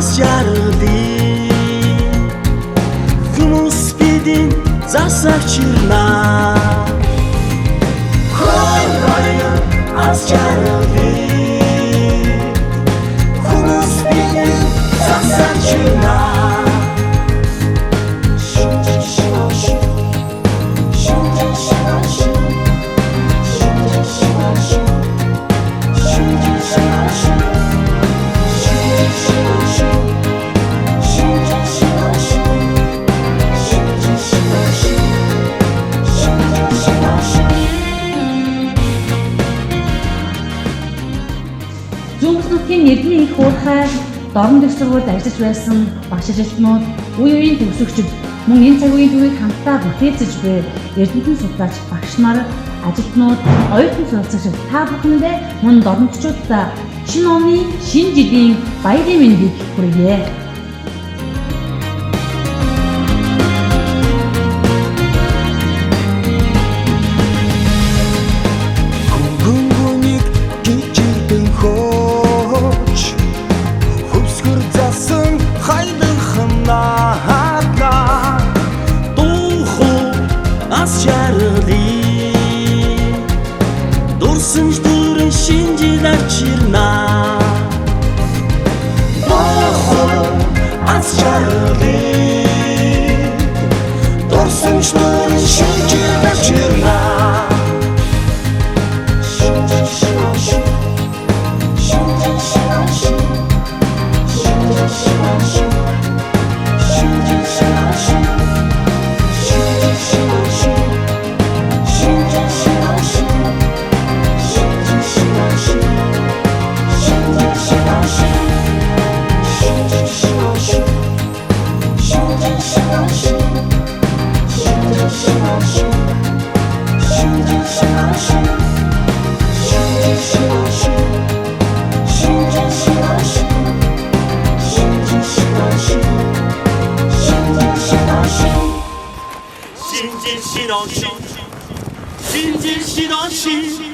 аз жаргалыг хүмүүс бидийн засагчирна хойно аз жаргалыг хүмүүс бидийн засагчирна Зүүнбэснүүдийн эрдэнэ их хуурхай дорн дэвс сургуульд ажиллаж байсан багш ажилтнууд, үе үеийн төгсөгчид мөн энэ цаг үеийн түүхийг хамтдаа бүтээцэж буй эрдэмтэн судлаач багш нар, ажилтнууд, оюутан суралцагчид та бүхэндээ мөн дорноччуудаа шинэ оны шинэ жилийн баярын мэндийг хүргье. аз жаргалыг дурсамж дөрөн шинжил авчирна аз жаргалыг дурсамж дөрөн шинжил авчирна 신진 신어시